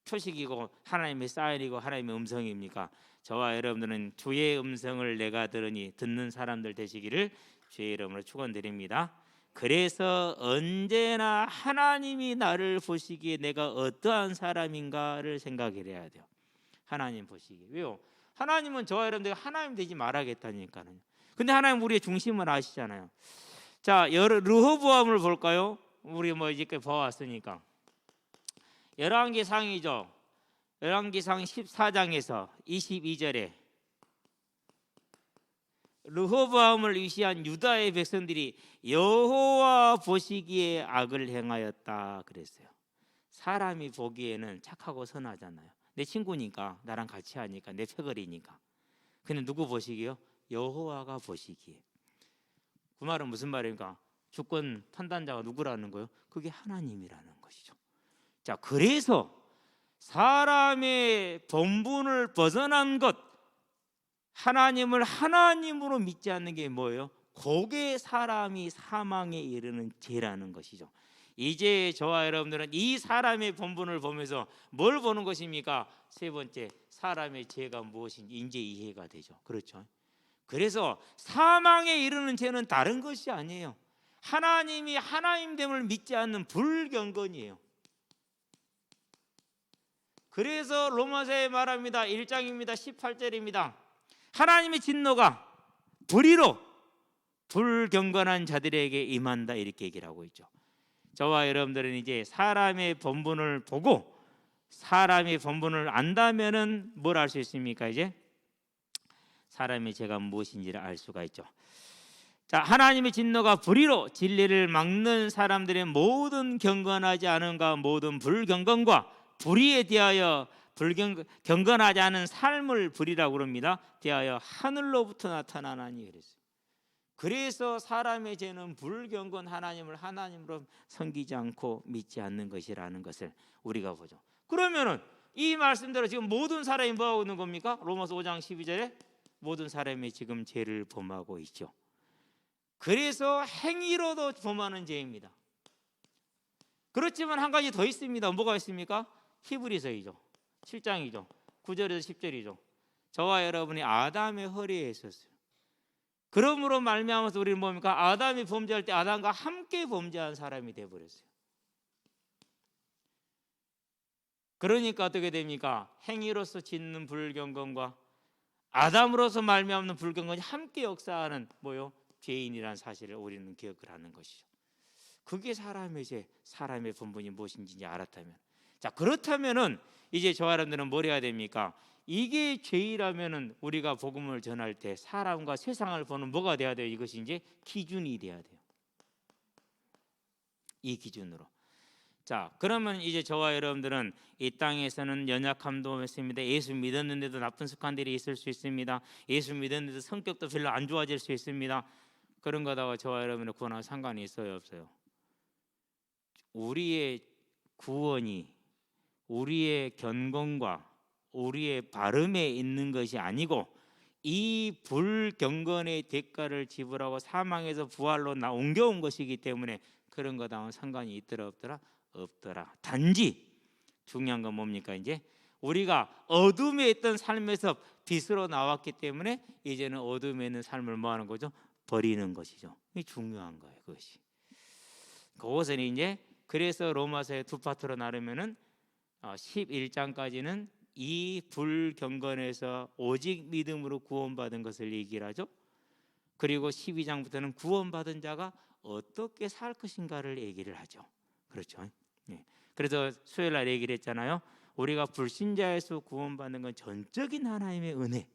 표식이고 하나님의 사인이고 하나님의 음성입니까? 저와 여러분들은 주의 음성을 내가 들으니 듣는 사람들 되시기를 주의 이름으로 축원드립니다. 그래서 언제나 하나님이 나를 보시기에 내가 어떠한 사람인가를 생각을 해야 돼요. 하나님 보시기에. 왜요? 하나님은 저와 여러분들 하나님 되지 말아야겠다니까요. 근데 하나님 우리의 중심을 아시잖아요. 자, 르호보암을 볼까요? 우리 뭐 이제까지 봐왔으니까. 열왕기상이죠. 열왕기상 14장에서 22절에 르호보암을 위시한 유다의 백성들이 여호와 보시기에 악을 행하였다 그랬어요. 사람이 보기에는 착하고 선하잖아요. 내 친구니까, 나랑 같이 하니까, 내 패거리니까. 근데 누구 보시기요? 여호와가 보시기에. 그 말은 무슨 말입니까? 주권 판단자가 누구라는 거예요? 그게 하나님이라는 것이죠. 자, 그래서 사람의 본분을 벗어난 것, 하나님을 하나님으로 믿지 않는 게 뭐예요? 그게 사람이 사망에 이르는 죄라는 것이죠. 이제 저와 여러분들은 이 사람의 본분을 보면서 뭘 보는 것입니까? 세 번째, 사람의 죄가 무엇인지 이제 이해가 되죠. 그렇죠? 그래서 사망에 이르는 죄는 다른 것이 아니에요. 하나님이 하나님됨을 믿지 않는 불경건이에요. 그래서 로마서에 말합니다. 1장입니다. 18절입니다. 하나님의 진노가 불의로 불경건한 자들에게 임한다 이렇게 얘기를 하고 있죠. 저와 여러분들은 이제 사람의 본분을 보고 사람의 본분을 안다면은 뭘 알 수 있습니까? 이제 사람의 죄가 무엇인지를 알 수가 있죠. 자, 하나님의 진노가 불의로 진리를 막는 사람들의 모든 경건하지 않음과 모든 불경건과 불의에 대하여 경건하지 않은 삶을 불의라고 그럽니다. 대하여 하늘로부터 나타나나니 그랬어요. 그래서 사람의 죄는 불경건 하나님을 하나님으로 섬기지 않고 믿지 않는 것이라는 것을 우리가 보죠. 그러면은 이 말씀대로 지금 모든 사람이 뭐 하고 있는 겁니까? 로마서 5장 12절에 모든 사람이 지금 죄를 범하고 있죠. 그래서 행위로도 범하는 죄입니다. 그렇지만 한 가지 더 있습니다. 뭐가 있습니까? 히브리서이죠. 7장이죠. 9절에서 10절이죠. 저와 여러분이 아담의 허리에 있었어요. 그러므로 말미암아서 우리는 뭡니까? 아담이 범죄할 때 아담과 함께 범죄한 사람이 되어버렸어요. 그러니까 어떻게 됩니까? 행위로서 짓는 불경건과 아담으로서 말미암는 불경건이 함께 역사하는 뭐요? 죄인이라는 사실을 우리는 기억을 하는 것이죠. 그게 사람의 죄, 사람의 본분이 무엇인지 알았다면, 자, 그렇다면은 이제 저와 여러분들은 뭘 해야 됩니까? 이게 죄라면은 우리가 복음을 전할 때 사람과 세상을 보는 뭐가 돼야 돼요? 이것이 이제 기준이 돼야 돼요. 이 기준으로. 자, 그러면 이제 저와 여러분들은 이 땅에서는 연약함도 있습니다. 예수 믿었는데도 나쁜 습관들이 있을 수 있습니다. 예수 믿었는데도 성격도 별로 안 좋아질 수 있습니다. 그런 거다가 저와 여러분의 구원과 상관이 있어요, 없어요? 우리의 구원이 우리의 견건과 우리의 발음에 있는 것이 아니고 이 불경건의 대가를 지불하고 사망에서 부활로 옮겨온 것이기 때문에 그런 거다와 상관이 있더라 없더라? 없더라. 단지 중요한 건 뭡니까? 이제 우리가 어둠에 있던 삶에서 빛으로 나왔기 때문에 이제는 어둠에 있는 삶을 뭐 하는 거죠? 버리는 것이죠. 이게 중요한 거예요. 그것이. 그것은 이제 그래서 로마서의 두 파트로 나누면은 11장까지는 이 불경건에서 오직 믿음으로 구원받은 것을 얘기를 하죠. 그리고 12장부터는 구원받은 자가 어떻게 살 것인가를 얘기를 하죠. 그렇죠. 예. 그래서 수요일 날 얘기를 했잖아요. 우리가 불신자에서 구원받는 건 전적인 하나님의 은혜,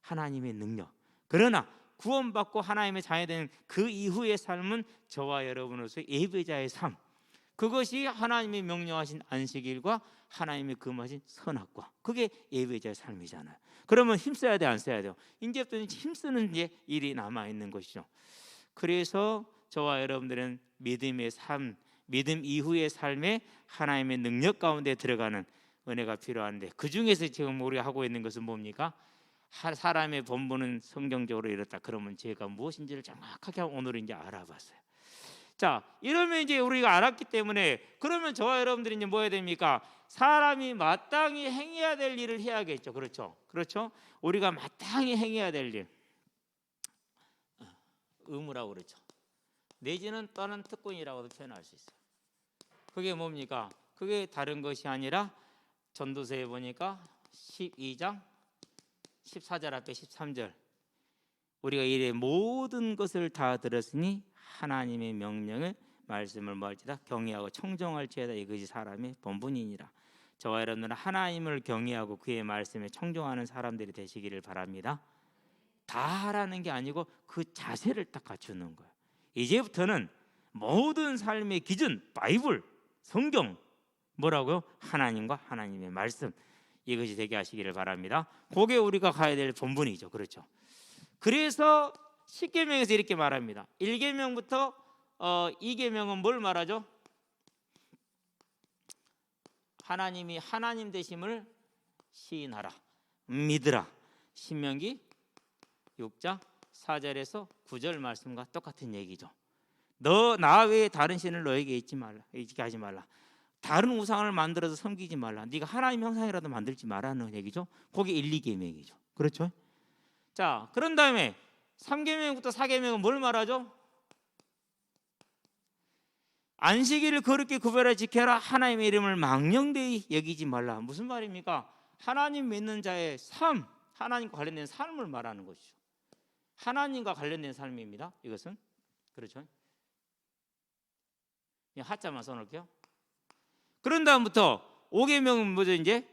하나님의 능력. 그러나 구원받고 하나님의 자녀된 그 이후의 삶은 저와 여러분으로서의 예배자의 삶, 그것이 하나님이 명령하신 안식일과 하나님이 금하신 선악과, 그게 예배자의 삶이잖아요. 그러면 힘써야 돼, 안 써야 돼요? 이제부터 힘쓰는 일이 남아있는 것이죠. 그래서 저와 여러분들은 믿음의 삶, 믿음 이후의 삶에 하나님의 능력 가운데 들어가는 은혜가 필요한데, 그 중에서 지금 우리가 하고 있는 것은 뭡니까? 사람의 본분은 성경적으로 이렇다. 그러면 제가 무엇인지를 정확하게 오늘 이제 알아봤어요. 자, 이러면 이제 우리가 알았기 때문에, 그러면 저와 여러분들이 이제 뭐 해야 됩니까? 사람이 마땅히 행해야 될 일을 해야겠죠. 그렇죠? 그렇죠? 우리가 마땅히 행해야 될 일, 의무라고 그러죠. 내지는 다른 특권이라고도 표현할 수 있어요. 그게 뭡니까? 그게 다른 것이 아니라 전도서에 보니까 12장 14절 앞에 13절, 우리가 이래 모든 것을 다 들었으니 하나님의 명령을 말씀을 뭐할지다 경외하고 청종할지어다, 이것이 사람의 본분이니라. 저와 여러분들은 하나님을 경외하고 그의 말씀에 청종하는 사람들이 되시기를 바랍니다. 다 하라는 게 아니고 그 자세를 딱 갖추는 거예요. 이제부터는 모든 삶의 기준, 바이블, 성경, 뭐라고요? 하나님과 하나님의 말씀, 이것이 되게 하시기를 바랍니다. 그게 우리가 가야 될 본분이죠. 그렇죠? 그래서 10계명에서 이렇게 말합니다. 1계명부터 2계명은 뭘 말하죠? 하나님이 하나님 되심을 시인하라, 믿으라. 신명기 6장 4절에서 9절 말씀과 똑같은 얘기죠. 너 나 외에 다른 신을 너에게 있지 말라, 있게 하지 말라. 다른 우상을 만들어서 섬기지 말라. 네가 하나님 형상이라도 만들지 말라는 얘기죠. 그게 1, 2계명이죠. 그렇죠? 자, 그런 다음에 3계명부터 4계명은 뭘 말하죠? 안식일을 거룩히 구별하여 지켜라. 하나님의 이름을 망령되이 여기지 말라. 무슨 말입니까? 하나님 믿는 자의 삶, 하나님과 관련된 삶을 말하는 것이죠. 하나님과 관련된 삶입니다. 이것은. 그렇죠? 하자만 써놓을게요. 그런 다음부터 5계명은 뭐죠? 이제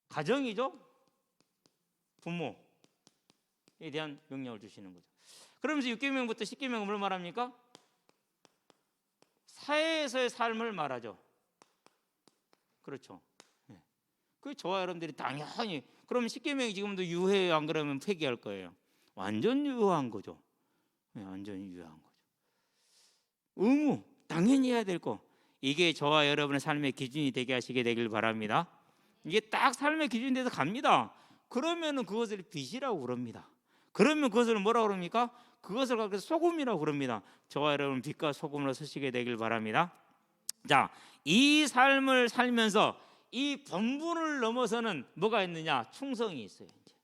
가정이죠. 부모에 대한 명령을 주시는 거죠. 그러면서 6계명부터 10계명은 뭘 말합니까? 사회에서의 삶을 말하죠. 그렇죠. 그 저와 여러분들이 당연히, 그러면 10계명이 지금도 유해요? 안 그러면 폐기할 거예요? 완전 유효한 거죠. 완전 유효한 거죠. 의무, 당연히 해야 될 거. 이게 저와 여러분의 삶의 기준이 되게 하시게 되길 바랍니다. 이게 딱 삶의 기준이 돼서 갑니다. 그러면은 그것을 빚이라고 그럽니다. 그러면 그것을 뭐라고 그럽니까? 그것을 갖고 소금이라고 그럽니다. 저와 여러분 빛과 소금으로 서시게 되길 바랍니다. 자, 이 삶을 살면서 이 본분을 넘어서는 뭐가 있느냐? 충성이 있어요. 이제.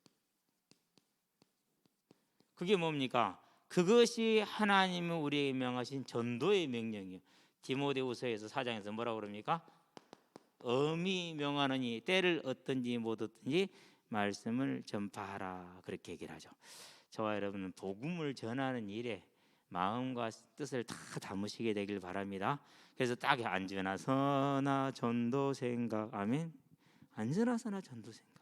그게 뭡니까? 그것이 하나님은 우리에게 명하신 전도의 명령이에요. 디모데후서에서 4장에서 뭐라고 그럽니까? 엄히 명하노니 때를 얻든지 못 얻든지 말씀을 전파하라, 그렇게 얘기를 하죠. 저와 여러분은 복음을 전하는 일에 마음과 뜻을 다 담으시게 되길 바랍니다. 그래서 딱 안전하 선하 전도 생각, 아멘. 안전하 선하 전도 생각,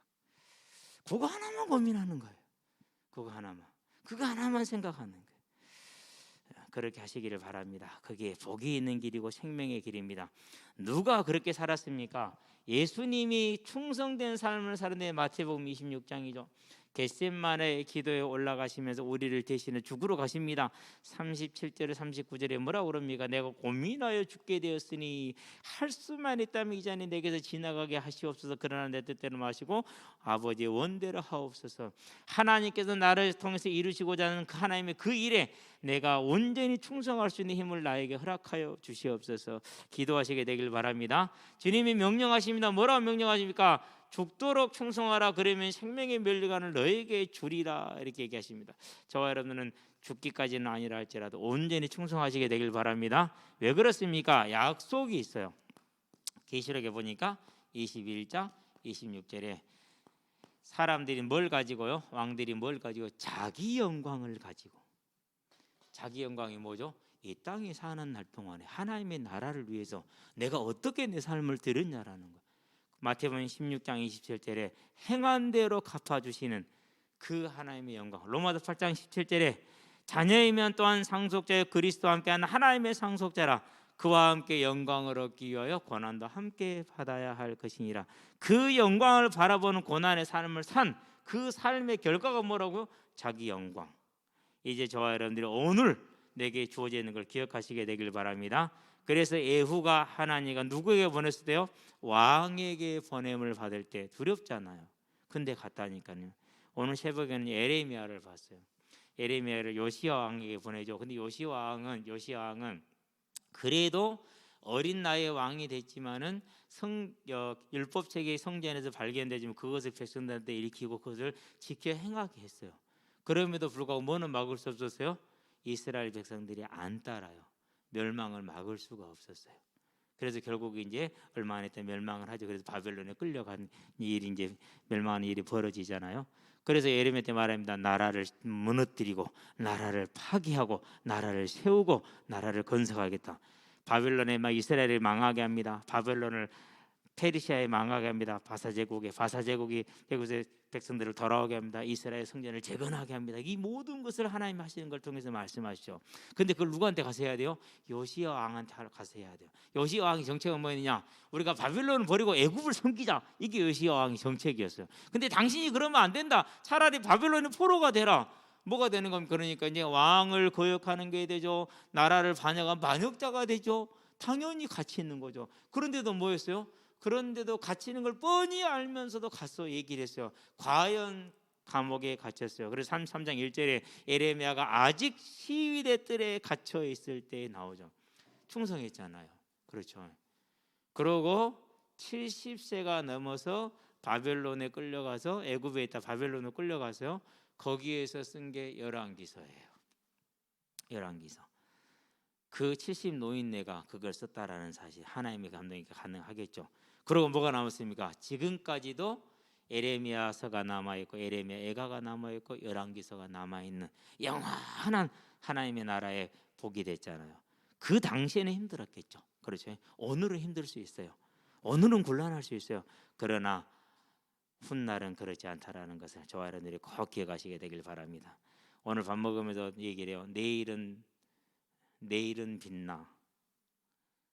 그거 하나만 고민하는 거예요. 그거 하나만 생각하는 거예요. 그렇게 하시기를 바랍니다. 그게 복이 있는 길이고 생명의 길입니다. 누가 그렇게 살았습니까? 예수님이 충성된 삶을 사는데, 마태복음 26장이죠. 겟셋마네 기도에 올라가시면서 우리를 대신해 죽으러 가십니다. 37절 39절에 뭐라고 그럽니까? 내가 고민하여 죽게 되었으니 할 수만 있다면 이 잔이 내게서 지나가게 하시옵소서. 그러나 내 뜻대로 마시고 아버지의 원대로 하옵소서. 하나님께서 나를 통해서 이루시고자 하는 하나님의 그 일에 내가 온전히 충성할 수 있는 힘을 나에게 허락하여 주시옵소서. 기도하시게 되길 바랍니다. 주님이 명령하십니다. 뭐라고 명령하십니까? 죽도록 충성하라. 그러면 생명의 면류관을 너에게 주리라, 이렇게 얘기하십니다. 저와 여러분은 죽기까지는 아니라 할지라도 온전히 충성하시게 되길 바랍니다. 왜 그렇습니까? 약속이 있어요. 계시록에 보니까 21장 26절에 사람들이 뭘 가지고요? 왕들이 뭘 가지고? 자기 영광을 가지고. 자기 영광이 뭐죠? 이 땅에 사는 날 동안에 하나님의 나라를 위해서 내가 어떻게 내 삶을 들였냐라는 거예요. 마태복음 16장 27절에 행한 대로 갚아주시는 그 하나님의 영광. 로마서 8장 17절에 자녀이면 또한 상속자여 그리스도와 함께하는 하나님의 상속자라. 그와 함께 영광을 얻기 위하여 고난도 함께 받아야 할 것이니라. 그 영광을 바라보는 고난의 삶을 산 그 삶의 결과가 뭐라고요? 자기 영광. 이제 저와 여러분들이 오늘 내게 주어져 있는 걸 기억하시게 되길 바랍니다. 그래서 예후가 하나님과 누구에게 보냈을 때요? 왕에게 보냄을 받을 때 두렵잖아요. 근데 갔다니까요. 오늘 새벽에는 에레미야를 봤어요. 에레미야를 요시야 왕에게 보내죠. 근데 요시야 왕은 그래도 어린 나이에 왕이 됐지만은 율법책의 성전에서 발견되지만 그것을 백성들한테 일으키고 그것을 지켜 행하게 했어요. 그럼에도 불구하고 뭐는 막을 수 없었어요? 이스라엘 백성들이 안 따라요. 멸망을 막을 수가 없었어요. 그래서 결국 이제 얼마 안 있다 멸망을 하죠. 그래서 바벨론에 끌려간 일이 이제 멸망하는 일이 벌어지잖아요. 그래서 예레미야 때 말합니다. 나라를 무너뜨리고 나라를 파괴하고 나라를 세우고 나라를 건설하겠다. 바벨론에 막 이스라엘을 망하게 합니다. 바벨론을 페르시아에 망하게 합니다. 바사 제국이 애굽의 백성들을 돌아오게 합니다. 이스라엘 성전을 재건하게 합니다. 이 모든 것을 하나님 하시는 걸 통해서 말씀하시죠. 근데 그걸 누구한테 가서 해야 돼요? 요시야 왕한테 가서 해야 돼요. 요시야 왕의 정책은 뭐였느냐? 우리가 바벨론을 버리고 애굽을 섬기자. 이게 요시야 왕의 정책이었어요. 근데 당신이 그러면 안 된다. 차라리 바벨론의 포로가 되라. 뭐가 되는 겁니까? 그러니까 이제 왕을 거역하는 게 되죠. 나라를 반역한 반역자가 되죠. 당연히 가치 있는 거죠. 그런데도 뭐였어요? 그런데도 가치 있는 걸 뻔히 알면서도 가서 얘기를 했어요. 과연 감옥에 갇혔어요. 그래서 33장 1절에 에레미야가 아직 시위대 뜰에 갇혀 있을 때 나오죠. 충성했잖아요. 그렇죠. 그러고 70세가 넘어서 바벨론에 끌려가서 애굽에 있다 바벨론에 끌려가서 거기에서 쓴 게 열왕기서예요. 열왕기서. 그 70 노인네가 그걸 썼다라는 사실, 하나님의 감동이 가능하겠죠. 그리고 뭐가 남았습니까? 지금까지도 에레미야서가 남아있고 에레미야 애가가 남아있고 열왕기서가 남아있는 영원한 하나님의 나라에 복이 됐잖아요. 그 당시에는 힘들었겠죠. 그렇죠. 오늘은 힘들 수 있어요. 오늘은 곤란할 수 있어요. 그러나 훗날은 그렇지 않다라는 것을 저와 여러분들이 꼭 기억하시게 되길 바랍니다. 오늘 밥 먹으면서 얘기를 해요. 내일은 빛나.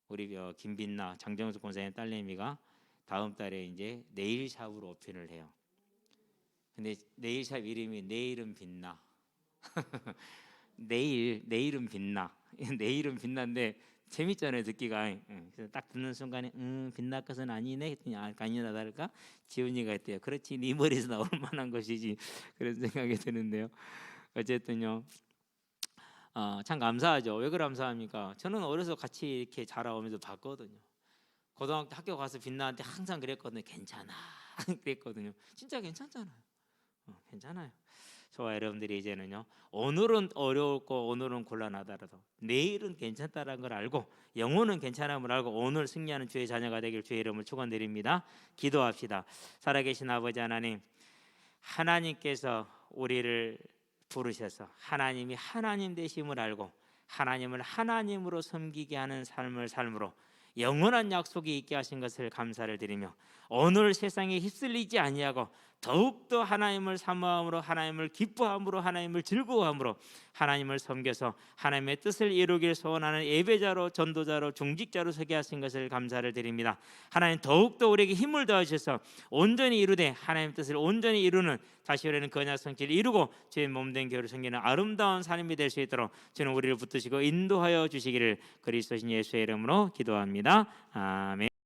우리 김빛나 장정숙 권사님 딸내미가 다음 달에 이제 네일샵으로 오픈을 해요. 근데 네일샵 이름이 내일은 빛나. 내일은 빛나. 내일은 빛난데 재밌잖아요, 듣기가. 그래서 딱 듣는 순간에 빛날 것은 아니네 했더니 아니나 다를까 지훈이가 했대요. 그렇지, 네 머리에서 나올 만한 것이지. 그런 생각이 드는데요. 어쨌든요, 참 감사하죠. 왜 감사합니까? 저는 어려서 같이 이렇게 자라오면서 봤거든요. 고등학교 학교 가서 빛나한테 항상 그랬거든요. 괜찮아 그랬거든요. 진짜 괜찮잖아요. 괜찮아요. 저와 여러분들이 이제는요, 오늘은 어려웠고 오늘은 곤란하더라도 내일은 괜찮다는 걸 알고 영혼은 괜찮음을 알고 오늘 승리하는 주의 자녀가 되길 주의 이름을 축원드립니다. 기도합시다. 살아계신 아버지 하나님, 하나님께서 우리를 부르셔서 하나님이 하나님 되심을 알고 하나님을 하나님으로 섬기게 하는 삶을 삶으로 영원한 약속이 있게 하신 것을 감사를 드리며 오늘 세상에 휩쓸리지 아니하고 더욱더 하나님을 사모함으로 하나님을 기뻐함으로 하나님을 즐거워함으로 하나님을 섬겨서 하나님의 뜻을 이루길 소원하는 예배자로 전도자로 중직자로 서게 하신 것을 감사를 드립니다. 하나님 더욱더 우리에게 힘을 더하셔서 온전히 이루되 하나님의 뜻을 온전히 이루는 다시 오려는 거냐 성취를 이루고 주의 몸된 교회를 섬기는 아름다운 삶이 될 수 있도록 주는 우리를 붙드시고 인도하여 주시기를 그리스도신 예수의 이름으로 기도합니다. 아멘.